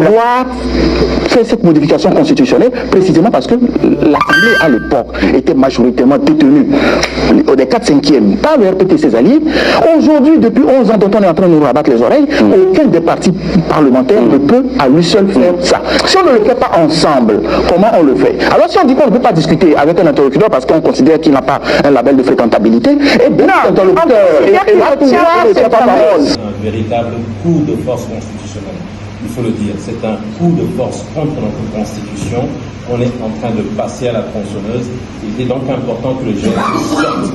Voir faire cette modification constitutionnelle précisément parce que l'Assemblée à l'époque était majoritairement détenue des 4/5e par le RPT et ses alliés. Aujourd'hui, depuis 11 ans dont on est en train de nous rabattre les oreilles, aucun des partis parlementaires ne peut à lui seul faire ça. Si on ne le fait pas ensemble, comment on le fait? Alors si on dit qu'on ne peut pas discuter avec un interlocuteur parce qu'on considère qu'il n'a pas un label de fréquentabilité, et bien l'interlocuteur un véritable coup de force constitutionnelle. Il faut le dire, c'est un coup de force contre notre Constitution. On est en train de passer à la tronçonneuse. Il est donc important que le GMC sorte.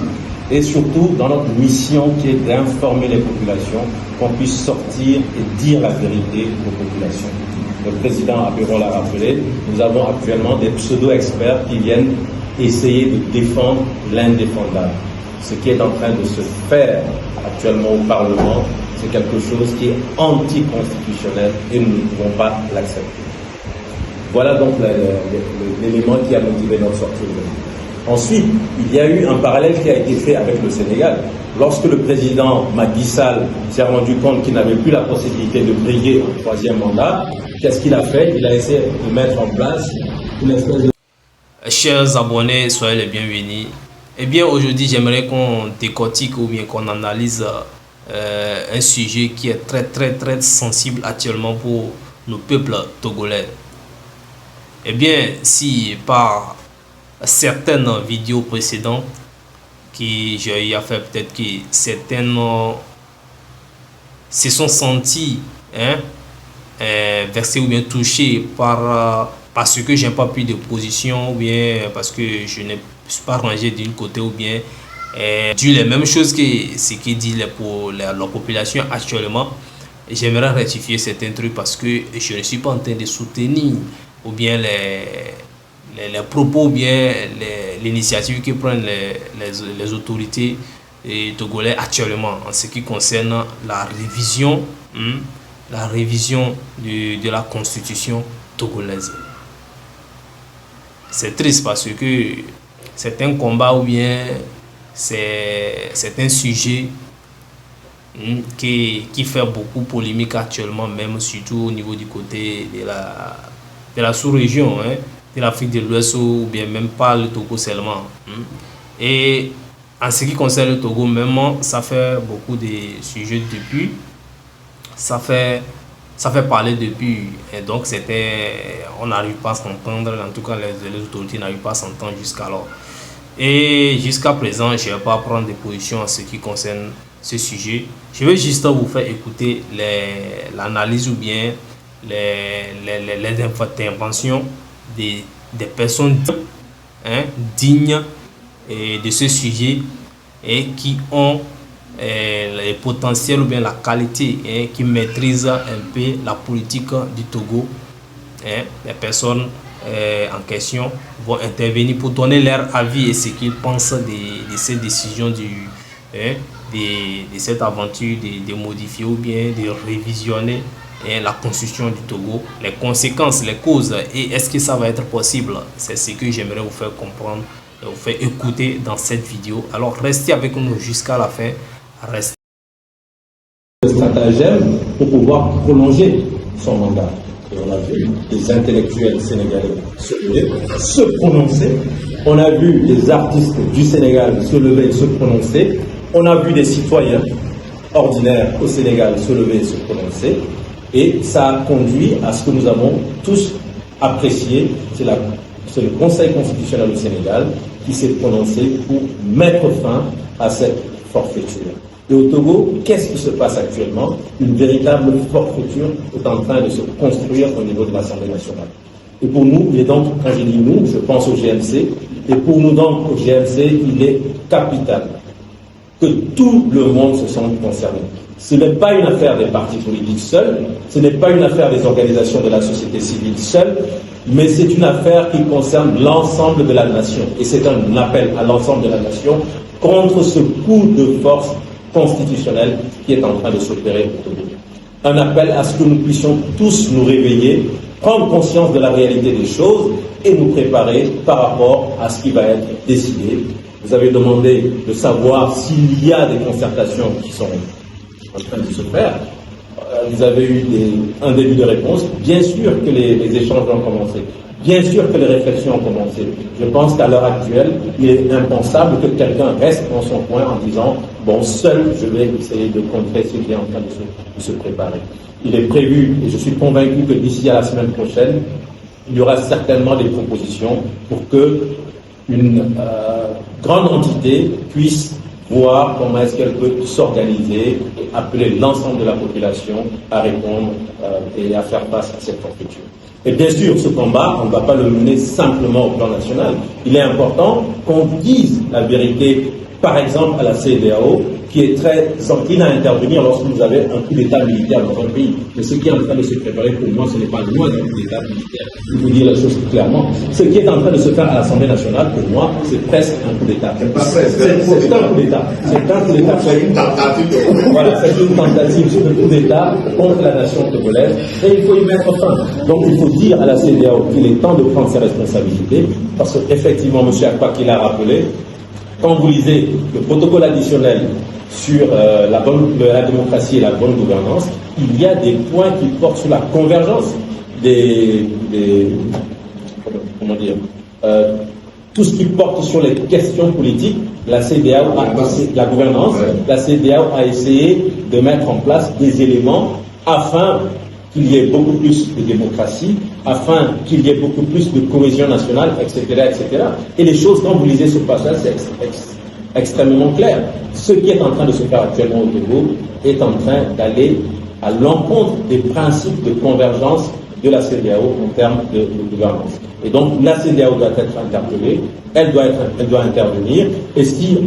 Et surtout, dans notre mission qui est d'informer les populations, qu'on puisse sortir et dire la vérité aux populations. Le président Abéron l'a rappelé, nous avons actuellement des pseudo-experts qui viennent essayer de défendre l'indéfendable. Ce qui est en train de se faire actuellement au Parlement, c'est quelque chose qui est anticonstitutionnel et nous ne pouvons pas l'accepter. Voilà donc l'élément qui a motivé notre sortie aujourd'hui. Ensuite, il y a eu un parallèle qui a été fait avec le Sénégal. Lorsque le président Macky Sall s'est rendu compte qu'il n'avait plus la possibilité de briguer un troisième mandat, qu'est-ce qu'il a fait? Il a essayé de mettre en place une espèce de... Chers abonnés, soyez les bienvenus. Eh bien, aujourd'hui, j'aimerais qu'on décortique ou bien qu'on analyse un sujet qui est très sensible actuellement pour le peuple togolais. Eh bien, si par certaines vidéos précédentes qui j'ai fait, peut-être que certaines se sont sentis versés ou bien touchés par parce que j'ai pas pris de position ou bien parce que je ne suis pas rangé d'une côté ou bien dit les mêmes choses que ce qui dit pour la population actuellement. J'aimerais rectifier certains trucs parce que je ne suis pas en train de soutenir ou bien les propos ou bien l'initiative que prennent les autorités togolais actuellement en ce qui concerne la révision de la constitution togolaise. C'est triste parce que c'est un combat ou bien c'est un sujet qui fait beaucoup polémique actuellement, même surtout au niveau du côté de la sous-région, de l'Afrique de l'Ouest ou bien même pas le Togo seulement. Et en ce qui concerne le Togo, même ça fait beaucoup de sujets depuis, ça fait parler depuis, et donc on n'arrive pas à s'entendre, en tout cas les autorités n'arrivent pas à s'entendre jusqu'alors. Et jusqu'à présent, je ne vais pas prendre de position en ce qui concerne ce sujet. Je vais juste vous faire écouter l'analyse ou bien les interventions des personnes dignes de ce sujet et qui ont les potentiels ou bien la qualité qui maîtrisent un peu la politique du Togo. Les personnes en question vont intervenir pour donner leur avis et ce qu'ils pensent de cette décision de cette aventure de modifier ou bien de révisionner la constitution du Togo, les conséquences, les causes et est-ce que ça va être possible. C'est ce que j'aimerais vous faire comprendre et vous faire écouter dans cette vidéo. Alors restez avec nous jusqu'à la fin. Restez. Stratagème pour pouvoir prolonger son mandat. Et on a vu des intellectuels sénégalais se prononcer. On a vu des artistes du Sénégal se lever et se prononcer. On a vu des citoyens ordinaires au Sénégal se lever et se prononcer. Et ça a conduit à ce que nous avons tous apprécié. C'est le Conseil constitutionnel du Sénégal qui s'est prononcé pour mettre fin à cette forfaiture. Et au Togo, qu'est-ce qui se passe actuellement? Une véritable forfaiture est en train de se construire au niveau de l'Assemblée nationale. Et pour nous, il est donc, quand je dis nous, je pense au GMC, et pour nous donc au GMC, il est capital que tout le monde se sente concerné. Ce n'est pas une affaire des partis politiques seuls, ce n'est pas une affaire des organisations de la société civile seules, mais c'est une affaire qui concerne l'ensemble de la nation. Et c'est un appel à l'ensemble de la nation contre ce coup de force constitutionnel qui est en train de s'opérer au Togo. Un appel à ce que nous puissions tous nous réveiller, prendre conscience de la réalité des choses et nous préparer par rapport à ce qui va être décidé. Vous avez demandé de savoir s'il y a des concertations qui sont en train de se faire. vous avez eu un début de réponse. Bien sûr que les échanges ont commencé. Bien sûr que les réflexions ont commencé. Je pense qu'à l'heure actuelle, il est impensable que quelqu'un reste dans son coin en disant « Bon, seul, je vais essayer de contrer ce qui est en train de se préparer ». Il est prévu, et je suis convaincu que d'ici à la semaine prochaine, il y aura certainement des propositions pour que une grande entité puisse voir comment est-ce qu'elle peut s'organiser et appeler l'ensemble de la population à répondre et à faire face à cette forfaiture. Et bien sûr, ce combat, on ne va pas le mener simplement au plan national. Il est important qu'on dise la vérité, par exemple, à la CEDEAO, qui est très encline à intervenir lorsque vous avez un coup d'État militaire dans un pays. Mais ce qui est en train de se préparer, pour moi, ce n'est pas loin d'un coup d'État militaire. Il faut dire la chose clairement. Ce qui est en train de se faire à l'Assemblée nationale, pour moi, c'est presque un coup d'État. C'est un coup d'État. C'est un coup d'État. Voilà, c'est une tentative sur le coup d'État contre la nation togolaise. Et il faut y mettre fin. Donc il faut dire à la CEDEAO qu'il est temps de prendre ses responsabilités, parce qu'effectivement, M. Akpa, qui l'a rappelé, quand vous lisez le protocole additionnel sur la démocratie et la bonne gouvernance, il y a des points qui portent sur la convergence tout ce qui porte sur les questions politiques. La CEDEAO la gouvernance, la CEDEAO a essayé de mettre en place des éléments afin qu'il y ait beaucoup plus de démocratie, afin qu'il y ait beaucoup plus de cohésion nationale, etc., etc. Et les choses, quand vous lisez ce passage, c'est extrêmement clair. Ce qui est en train de se faire actuellement au Togo est en train d'aller à l'encontre des principes de convergence de la CEDEAO en termes de gouvernance. Et donc la CEDEAO doit être interpellée, elle doit intervenir, et si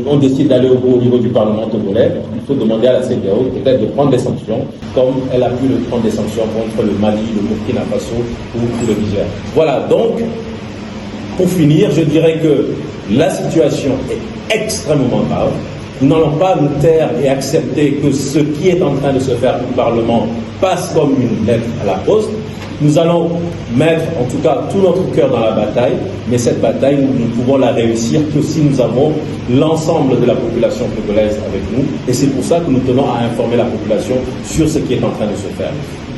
on décide d'aller au niveau du Parlement togolais, il faut demander à la CEDEAO peut-être de prendre des sanctions, comme elle a pu prendre des sanctions contre le Mali, le Burkina Faso ou le Niger. Voilà, donc, pour finir, je dirais que la situation est extrêmement grave. Nous n'allons pas nous taire et accepter que ce qui est en train de se faire au Parlement passe comme une lettre à la poste. Nous allons mettre en tout cas tout notre cœur dans la bataille, mais cette bataille, nous pouvons la réussir que si nous avons l'ensemble de la population togolaise avec nous, et c'est pour ça que nous tenons à informer la population sur ce qui est en train de se faire.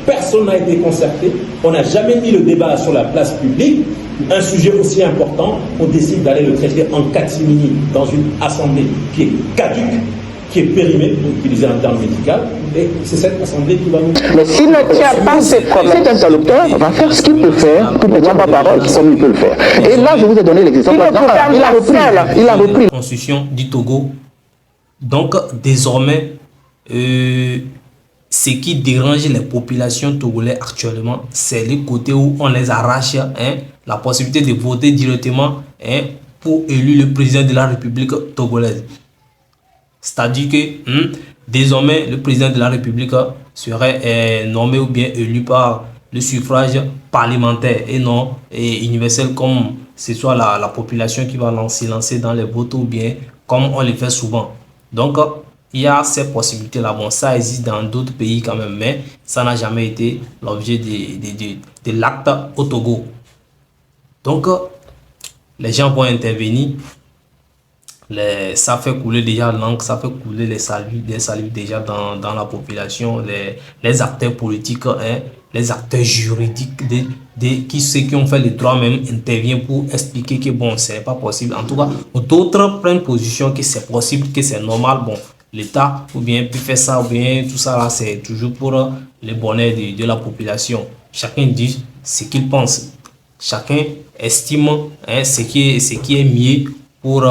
Personne n'a été concerté, on n'a jamais mis le débat sur la place publique. Un sujet aussi important, on décide d'aller le traiter en catimini dans une assemblée qui est caduque, qui est périmée, pour utiliser un terme médical, et c'est cette assemblée qui va nous... Mais s'il ne tient pas ses problèmes, cet interlocuteur va faire ce qu'il peut faire pour ne prendre pas parole comme il peut le faire. Et là, je vous ai donné l'exemple. Il a repris. La constitution du Togo. Donc, désormais, ce qui dérange les populations togolaises actuellement, c'est le côté où on les arrache la possibilité de voter directement pour élire le président de la République togolaise. C'est-à-dire que désormais, le président de la République serait nommé ou bien élu par le suffrage parlementaire et non universel, comme ce soit la population qui va lancer dans les votes ou bien comme on le fait souvent. Donc, il y a ces possibilités-là. Bon, ça existe dans d'autres pays quand même, mais ça n'a jamais été l'objet de l'acte au Togo. Donc, les gens vont intervenir. Ça fait couler déjà l'encre, ça fait couler des salives déjà dans la population, les acteurs politiques, les acteurs juridiques, ceux qui ont fait le droit même interviennent pour expliquer que bon, c'est pas possible. En tout cas, d'autres prennent position que c'est possible, que c'est normal. Bon, l'État ou bien peut faire ça ou bien tout ça là, c'est toujours pour le bonheur de la population. Chacun dit ce qu'il pense. Chacun estime ce qui est mieux pour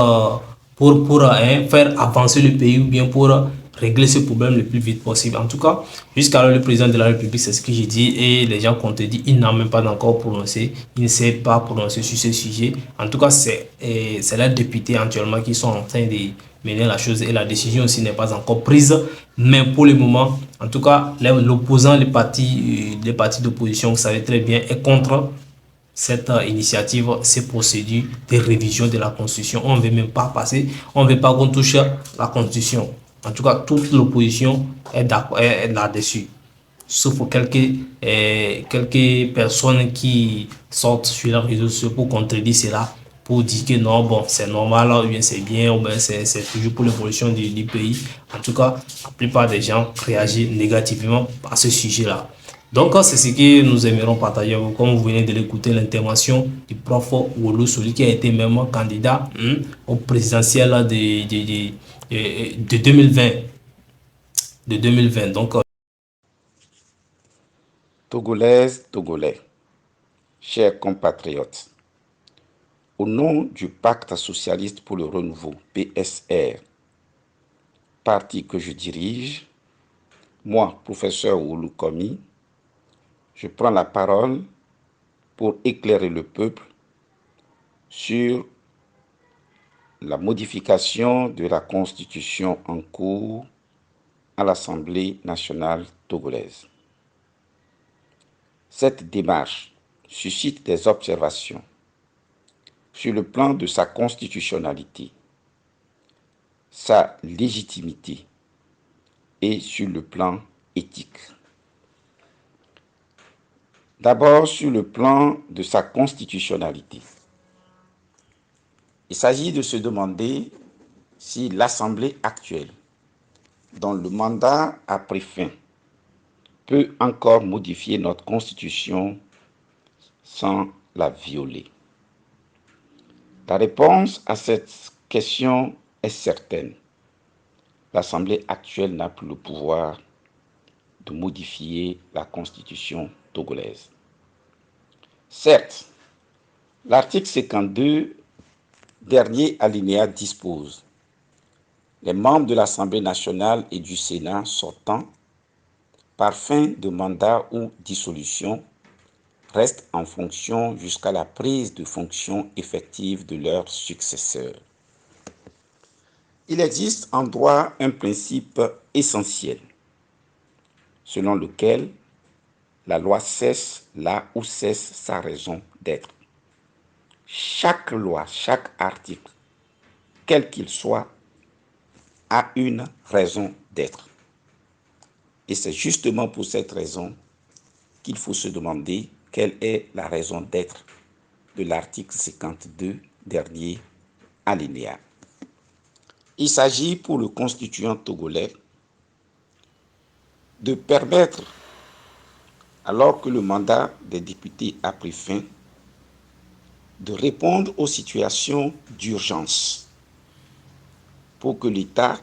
faire avancer le pays ou bien pour régler ce problème le plus vite possible. En tout cas, jusqu'à le président de la République, c'est ce que j'ai dit, et les gens contredisent, il n'a même pas encore prononcé, il ne s'est pas prononcé sur ce sujet. En tout cas, c'est les députés actuellement qui sont en train de mener la chose, et la décision aussi n'est pas encore prise. Mais pour le moment, en tout cas, l'opposant, les partis d'opposition, vous savez très bien, est contre cette initiative, ces procédures de révision de la Constitution. On ne veut même pas passer, on ne veut pas qu'on touche la Constitution. En tout cas, toute l'opposition est là-dessus. Sauf quelques personnes qui sortent sur les réseaux sociaux pour contredire cela. pour dire que non, bon, c'est normal, ou bien c'est bien, ou bien c'est toujours pour l'évolution du pays. En tout cas, la plupart des gens réagissent négativement à ce sujet-là. Donc, c'est ce que nous aimerons partager avec vous. Comme vous venez de l'écouter, l'intervention du prof Wolo, celui qui a été même candidat au présidentiel de 2020. De 2020. Donc, Togolaises, Togolais, chers compatriotes, au nom du Pacte socialiste pour le renouveau, PSR, parti que je dirige, moi, professeur Oulou Komi, je prends la parole pour éclairer le peuple sur la modification de la Constitution en cours à l'Assemblée nationale togolaise. Cette démarche suscite des observations sur le plan de sa constitutionnalité, sa légitimité et sur le plan éthique. D'abord, sur le plan de sa constitutionnalité. Il s'agit de se demander si l'Assemblée actuelle, dont le mandat a pris fin, peut encore modifier notre Constitution sans la violer. La réponse à cette question est certaine. L'Assemblée actuelle n'a plus le pouvoir de modifier la Constitution togolaise. Certes, l'article 52, dernier alinéa, dispose: les membres de l'Assemblée nationale et du Sénat sortant, par fin de mandat ou dissolution, restent en fonction jusqu'à la prise de fonction effective de leurs successeurs. Il existe en droit un principe essentiel, selon lequel la loi cesse là où cesse sa raison d'être. Chaque loi, chaque article, quel qu'il soit, a une raison d'être. Et c'est justement pour cette raison qu'il faut se demander quelle est la raison d'être de l'article 52, dernier alinéa. Il s'agit pour le constituant togolais de permettre, alors que le mandat des députés a pris fin, de répondre aux situations d'urgence pour que l'État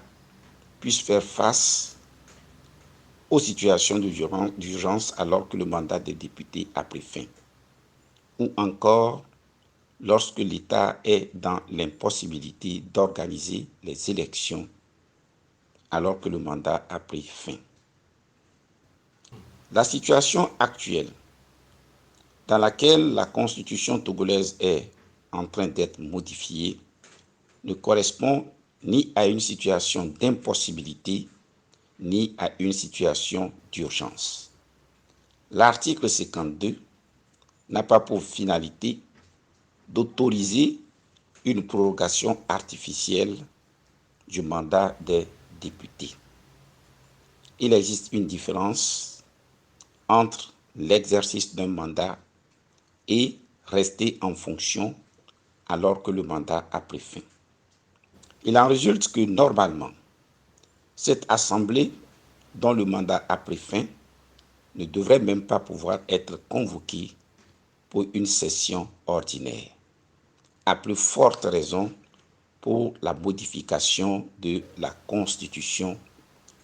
puisse faire face aux situations d'urgence alors que le mandat des députés a pris fin, ou encore lorsque l'État est dans l'impossibilité d'organiser les élections alors que le mandat a pris fin. La situation actuelle dans laquelle la Constitution togolaise est en train d'être modifiée ne correspond ni à une situation d'impossibilité ni à une situation d'urgence. L'article 52 n'a pas pour finalité d'autoriser une prorogation artificielle du mandat des députés. Il existe une différence entre l'exercice d'un mandat et rester en fonction alors que le mandat a pris fin. Il en résulte que normalement, cette assemblée dont le mandat a pris fin ne devrait même pas pouvoir être convoquée pour une session ordinaire. À plus forte raison pour la modification de la Constitution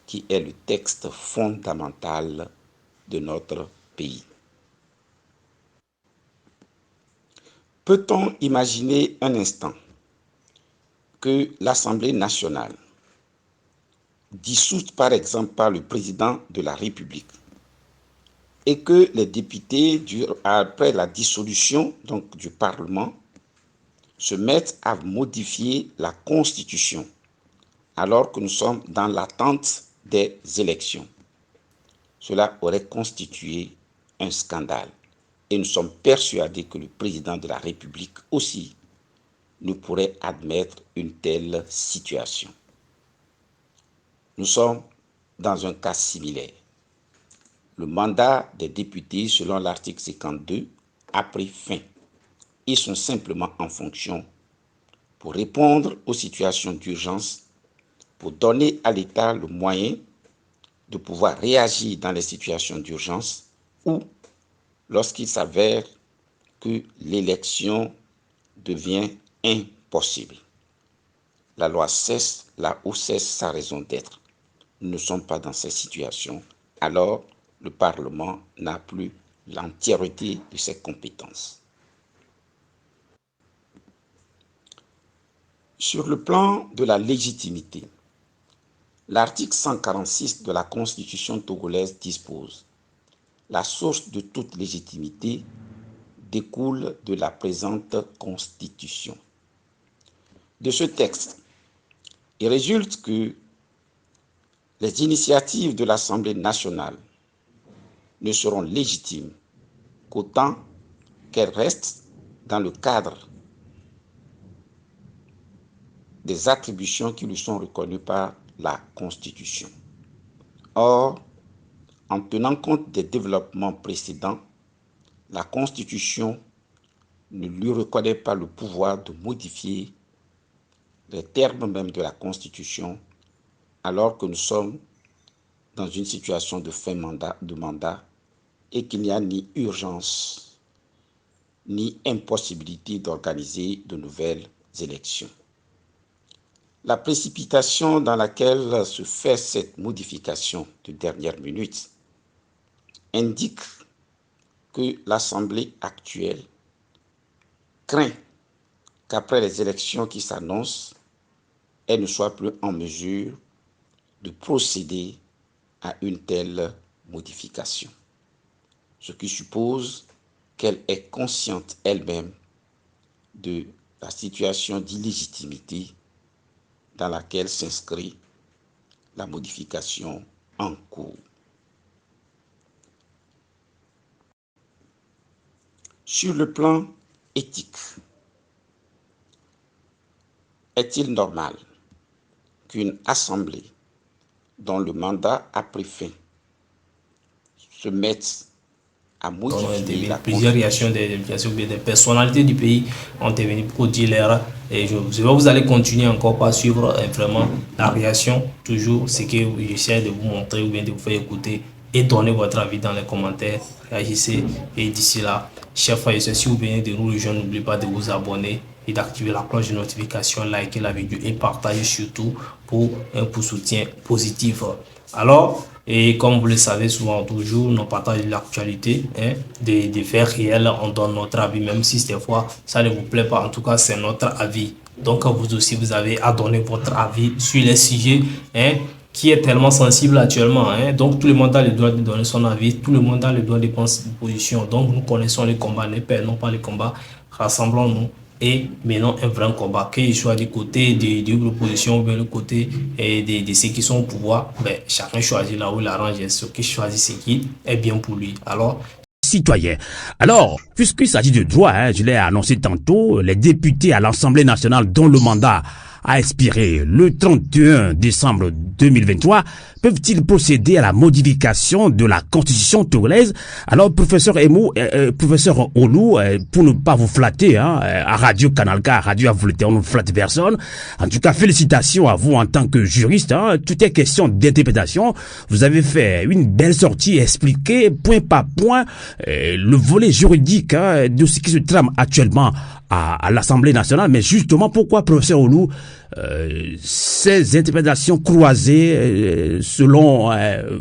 qui est le texte fondamental de notre pays. Peut-on imaginer un instant que l'Assemblée nationale, dissoute par exemple par le président de la République, et que les députés, après la dissolution donc, du Parlement, se mettent à modifier la Constitution, alors que nous sommes dans l'attente des élections? Cela aurait constitué un scandale. Et nous sommes persuadés que le président de la République aussi ne pourrait admettre une telle situation. Nous sommes dans un cas similaire. Le mandat des députés, selon l'article 52, a pris fin Ils sont simplement en fonction pour répondre aux situations d'urgence, pour donner à l'État le moyen de pouvoir réagir dans les situations d'urgence ou lorsqu'il s'avère que l'élection devient impossible. La loi cesse là où cesse sa raison d'être. Nous ne sommes pas dans ces situations, alors le Parlement n'a plus l'entièreté de ses compétences. Sur le plan de la légitimité, l'article 146 de la Constitution togolaise dispose: la source de toute légitimité découle de la présente Constitution. De ce texte, il résulte que les initiatives de l'Assemblée nationale ne seront légitimes qu'autant qu'elles restent dans le cadre des attributions qui lui sont reconnues par la Constitution. Or, en tenant compte des développements précédents, la Constitution ne lui reconnaît pas le pouvoir de modifier les termes même de la Constitution, alors que nous sommes dans une situation de fin de mandat et qu'il n'y a ni urgence ni impossibilité d'organiser de nouvelles élections. La précipitation dans laquelle se fait cette modification de dernière minute indique que l'Assemblée actuelle craint qu'après les élections qui s'annoncent, elle ne soit plus en mesure de procéder à une telle modification, ce qui suppose qu'elle est consciente elle-même de la situation d'illégitimité dans laquelle s'inscrit la modification en cours. Sur le plan éthique, est-il normal qu'une assemblée dont le mandat a pris fin se mette à modifier la plusieurs réactions des personnalités du pays ont intervenu pour dire leur. Et vous allez continuer encore par suivre vraiment la réaction, toujours ce que j'essaie de vous montrer ou bien de vous faire écouter et donner votre avis dans les commentaires. Réagissez et d'ici là, chers frères et sœurs, si vous venez de nous rejoindre, n'oubliez pas de vous abonner et d'activer la cloche de notification, liker la vidéo et partager surtout pour un soutien positif. Alors, et comme vous le savez souvent toujours, nous partageons l'actualité, des faits réels, on donne notre avis, même si des fois ça ne vous plaît pas, en tout cas c'est notre avis. Donc vous aussi vous avez à donner votre avis sur les sujets qui est tellement sensible actuellement. Donc tout le monde a le droit de donner son avis, tout le monde a le droit de prendre ses positions. Donc nous connaissons les combats, ne perdons pas les combats, rassemblons-nous et menons un vrai combat, qu'il soit du côté de l'opposition ou bien le côté de ceux qui sont au pouvoir. Ben, chacun choisit là où il arrange, ce qui choisit ce qui est bien pour lui. Alors, citoyens. Alors, puisqu'il s'agit de droit, je l'ai annoncé tantôt, les députés à l'Assemblée nationale dont le mandat a expiré le 31 décembre 2023, peuvent-ils procéder à la modification de la constitution togolaise? Alors, professeur professeur Olou, pour ne pas vous flatter, à Radio Kanalka, à Radio Avouleté, on ne flatte personne. En tout cas, félicitations à vous en tant que juriste, Tout est question d'interprétation. Vous avez fait une belle sortie, expliquer point par point le volet juridique de ce qui se trame actuellement à l'Assemblée nationale. Mais justement, pourquoi, professeur Olou, ces interprétations croisées selon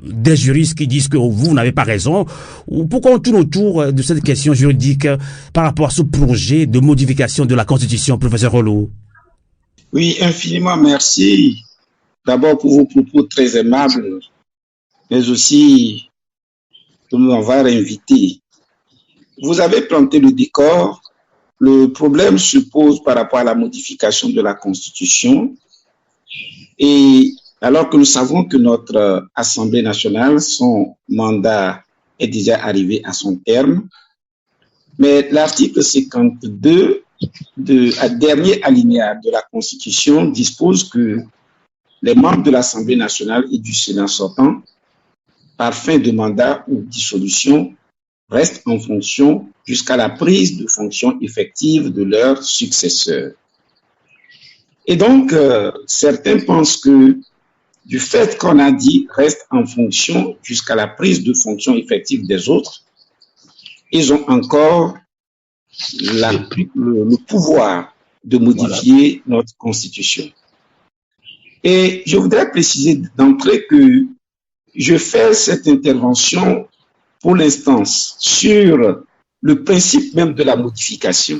des juristes qui disent que vous n'avez pas raison, ou pourquoi on tourne autour de cette question juridique par rapport à ce projet de modification de la Constitution, professeur Olou? Oui, infiniment merci. D'abord pour vos propos très aimables, mais aussi de m'avoir invité. Vous avez planté le décor. Le problème se pose par rapport à la modification de la Constitution. Et alors que nous savons que notre Assemblée nationale, son mandat est déjà arrivé à son terme, mais l'article 52 dernier alinéa de la Constitution dispose que les membres de l'Assemblée nationale et du Sénat sortant, par fin de mandat ou dissolution, restent en fonction jusqu'à la prise de fonction effective de leurs successeurs. Et donc, certains pensent que du fait qu'on a dit reste en fonction jusqu'à la prise de fonction effective des autres, ils ont encore le pouvoir de modifier notre constitution. Et je voudrais préciser d'entrée que je fais cette intervention pour l'instant sur le principe même de la modification.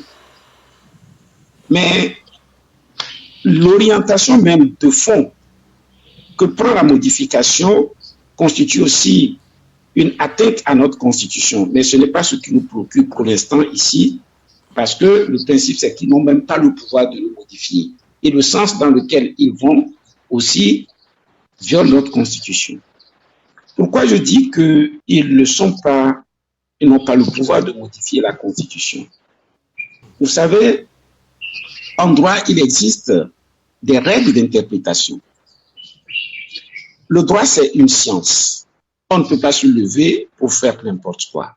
Mais l'orientation même de fond que prend la modification constitue aussi une atteinte à notre constitution. Mais ce n'est pas ce qui nous préoccupe pour l'instant ici, parce que le principe, c'est qu'ils n'ont même pas le pouvoir de le modifier. Et le sens dans lequel ils vont aussi viole notre constitution. Pourquoi je dis qu'ils n'ont pas le pouvoir de modifier la constitution? Vous savez, en droit, il existe des règles d'interprétation. Le droit, c'est une science. On ne peut pas se lever pour faire n'importe quoi.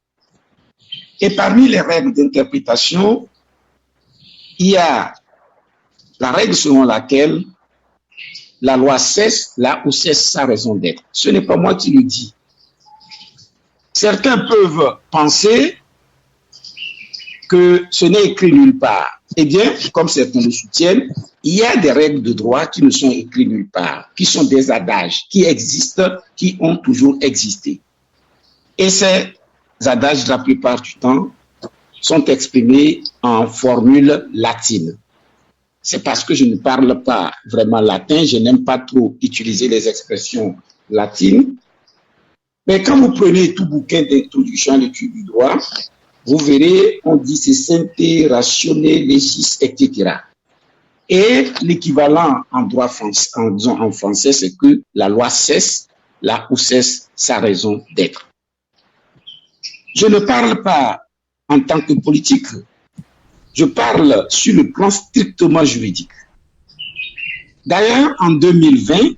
Et parmi les règles d'interprétation, il y a la règle selon laquelle la loi cesse là où cesse sa raison d'être. Ce n'est pas moi qui le dis. Certains peuvent penser que ce n'est écrit nulle part. Eh bien, comme certains le soutiennent, il y a des règles de droit qui ne sont écrites nulle part, qui sont des adages, qui existent, qui ont toujours existé. Et ces adages, la plupart du temps, sont exprimés en formule latine. C'est parce que je ne parle pas vraiment latin, je n'aime pas trop utiliser les expressions latines. Mais quand vous prenez tout bouquin d'introduction à l'étude du droit, vous verrez, on dit c'est sainteté, rationné, légis, etc. Et l'équivalent en droit français, en français, c'est que la loi cesse là où cesse sa raison d'être. Je ne parle pas en tant que politique, je parle sur le plan strictement juridique. D'ailleurs, en 2020,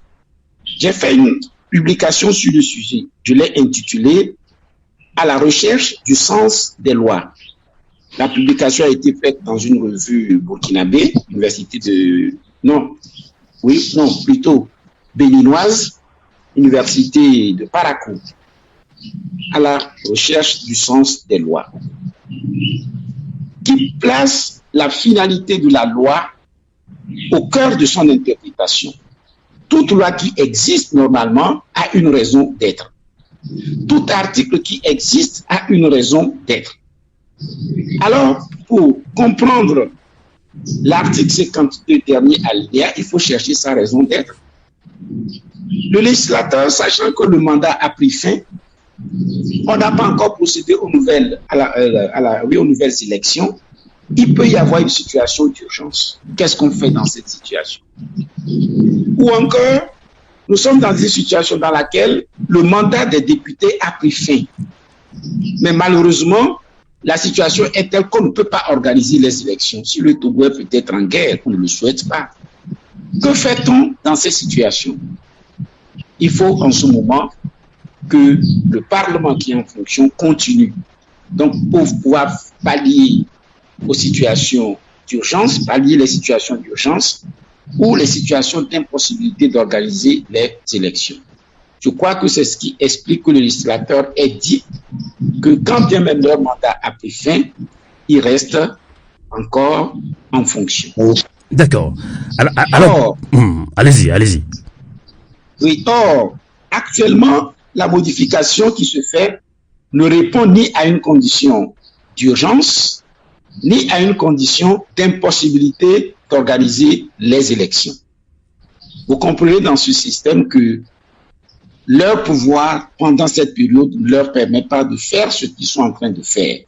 j'ai fait une publication sur le sujet. Je l'ai intitulée « À la recherche du sens des lois ». La publication a été faite dans une revue burkinabé, béninoise, université de Parakou, à la recherche du sens des lois, qui place la finalité de la loi au cœur de son interprétation. Toute loi qui existe normalement a une raison d'être. Tout article qui existe a une raison d'être. Alors, pour comprendre l'article 52 dernier alinéa, il faut chercher sa raison d'être. Le législateur, sachant que le mandat a pris fin, on n'a pas encore procédé aux nouvelles élections, il peut y avoir une situation d'urgence. Qu'est-ce qu'on fait dans cette situation? Ou encore, nous sommes dans une situation dans laquelle le mandat des députés a pris fin. Mais malheureusement, la situation est telle qu'on ne peut pas organiser les élections. Si le Togo est peut-être en guerre, on ne le souhaite pas. Que fait-on dans ces situations? Il faut en ce moment que le Parlement qui est en fonction continue. Donc, pour pouvoir pallier aux situations d'urgence, pallier les situations d'urgence ou les situations d'impossibilité d'organiser les élections. Je crois que c'est ce qui explique que le législateur ait dit que quand bien même leur mandat a pris fin, il reste encore en fonction. D'accord. Alors allez-y. Oui, or, actuellement, la modification qui se fait ne répond ni à une condition d'urgence, ni à une condition d'impossibilité d'organiser les élections. Vous comprenez dans ce système que leur pouvoir, pendant cette période, ne leur permet pas de faire ce qu'ils sont en train de faire.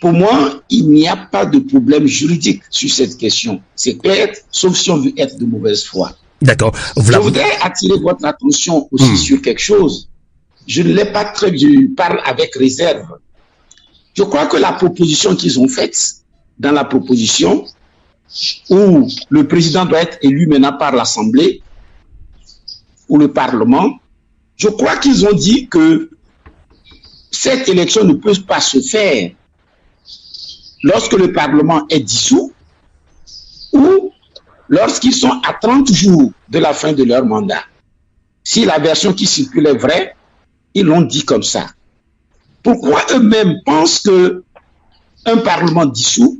Pour moi, il n'y a pas de problème juridique sur cette question. C'est clair, sauf si on veut être de mauvaise foi. D'accord. Je voudrais attirer votre attention aussi sur quelque chose. Je ne l'ai pas très bien, je parle avec réserve. Je crois que la proposition qu'ils ont faite, dans la proposition où le président doit être élu maintenant par l'Assemblée ou le Parlement, je crois qu'ils ont dit que cette élection ne peut pas se faire lorsque le Parlement est dissous ou lorsqu'ils sont à 30 jours de la fin de leur mandat. Si la version qui circule est vraie, ils l'ont dit comme ça. Pourquoi eux-mêmes pensent qu'un Parlement dissous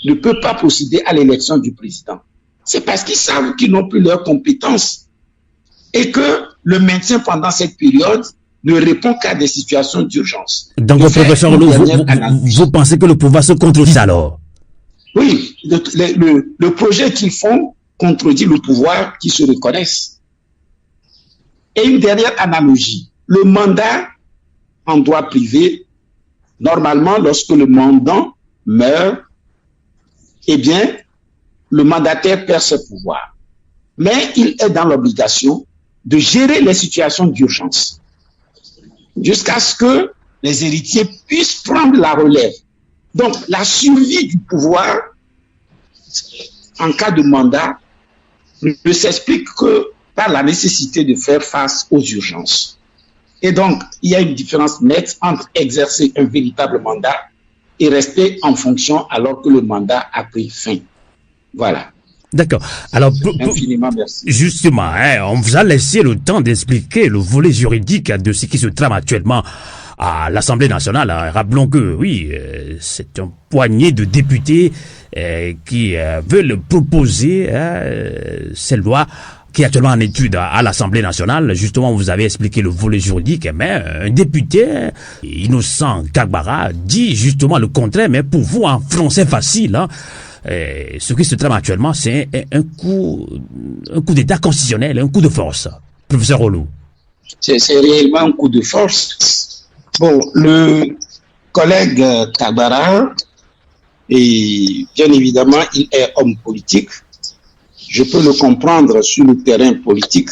ne peut pas procéder à l'élection du président? C'est parce qu'ils savent qu'ils n'ont plus leurs compétences et que le maintien pendant cette période ne répond qu'à des situations d'urgence. Donc, professeur Olo, vous pensez que le pouvoir se contredit alors? Oui, le projet qu'ils font contredit le pouvoir qui se reconnaissent. Et une dernière analogie, le mandat en droit privé, normalement, lorsque le mandant meurt, eh bien, le mandataire perd ses pouvoirs. Mais il est dans l'obligation de gérer les situations d'urgence jusqu'à ce que les héritiers puissent prendre la relève. Donc, la survie du pouvoir en cas de mandat ne s'explique que par la nécessité de faire face aux urgences. Et donc, il y a une différence nette entre exercer un véritable mandat et rester en fonction alors que le mandat a pris fin. Voilà. D'accord. Alors, infiniment merci. Justement, on vous a laissé le temps d'expliquer le volet juridique de ce qui se trame actuellement à l'Assemblée nationale. Rappelons que, oui, c'est un poignet de députés qui veulent proposer cette loi qui est actuellement en étude à l'Assemblée nationale. Justement, vous avez expliqué le volet juridique, mais un député, Innocent Kagbara, dit justement le contraire, mais pour vous, en français facile, ce qui se trame actuellement, c'est un coup d'État constitutionnel, un coup de force. Professeur Olo. C'est réellement un coup de force. Bon, le collègue Kagbara, et bien évidemment, il est homme politique. Je peux le comprendre sur le terrain politique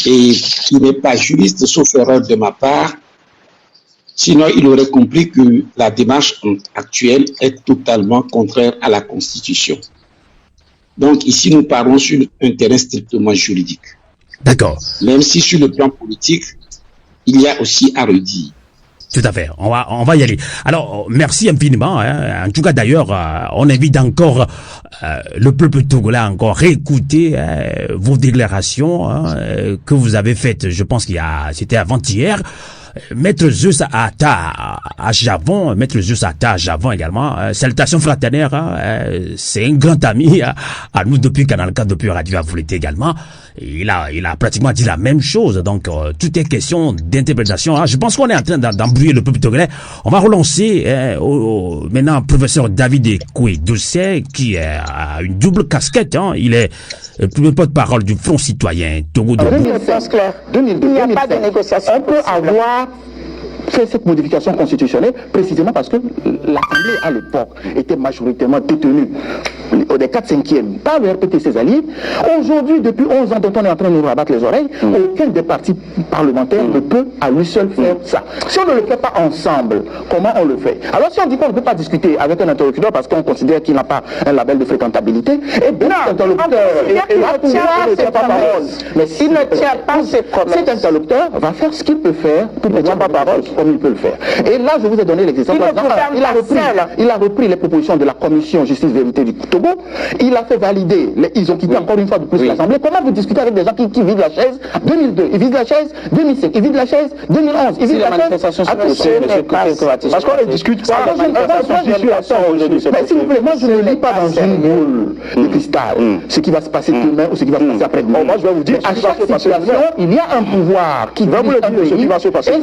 et il n'est pas juriste, sauf erreur de ma part. Sinon, il aurait compris que la démarche actuelle est totalement contraire à la Constitution. Donc ici, nous parlons sur un terrain strictement juridique. D'accord. Même si sur le plan politique, il y a aussi à redire. Tout à fait. On va y aller. Alors, merci infiniment. En tout cas, d'ailleurs, on invite encore le peuple togolais à encore réécouter vos déclarations que vous avez faites. Je pense c'était avant-hier. Maître Zeus Atta à Javon, Maître Zeus Atta à Javon également. Salutations fraternelles. C'est un grand ami à nous depuis Canal 4, depuis Radio Avoulété également. Il a pratiquement dit la même chose. Donc, tout est question d'interprétation. Je pense qu'on est en train d'embrouiller le peuple togolais. On va relancer maintenant professeur David Ekoué Dossé qui a une double casquette. Il est le porte-parole du Front citoyen Togo de 2005, il n'y a pas de négociation. On peut avoir fait cette modification constitutionnelle précisément parce que l'Assemblée à l'époque était majoritairement détenue des 4/5e par le RPT et ses alliés. Aujourd'hui, depuis 11 ans dont on est en train de nous rabattre les oreilles, aucun des partis parlementaires ne peut à lui seul faire ça. Si on ne le fait pas ensemble, comment on le fait? Alors si on dit qu'on ne peut pas discuter avec un interlocuteur parce qu'on considère qu'il n'a pas un label de fréquentabilité, et bien l'interlocuteur mais s'il ne tient pas ses promesses, cet interlocuteur va faire ce qu'il peut faire pour ne pas parole comme il peut le faire. Et là, je vous ai donné l'exemple. Il a repris les propositions de la commission justice vérité du Togo. Il a fait valider. Ils ont quitté encore une fois de plus l'Assemblée. Comment vous discutez avec des gens qui vident la chaise 2002, ils vident la chaise 2005, ils vident la chaise 2011, ils vident la chaise. Parce qu'on ne discute pas. Mais s'il vous plaît, moi je ne lis pas dans une boule de cristal ce qui va se passer demain ou ce qui va se passer après-demain. Moi je vais vous dire, à chaque situation, il y a un pouvoir qui va vous le dire ce qui va se passer.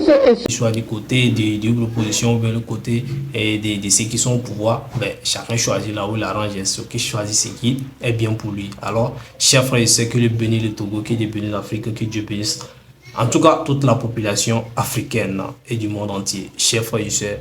Soit du côté des l'opposition ou bien le côté de ceux qui sont au pouvoir, chacun choisit là où il arrange, ce qui choisit ce qui est bien pour lui. Alors, chers frères et sœurs, que le bénisse le Togo, que Dieu bénisse l'Afrique, que Dieu bénisse en tout cas toute la population africaine et du monde entier. Chers frères et sœurs,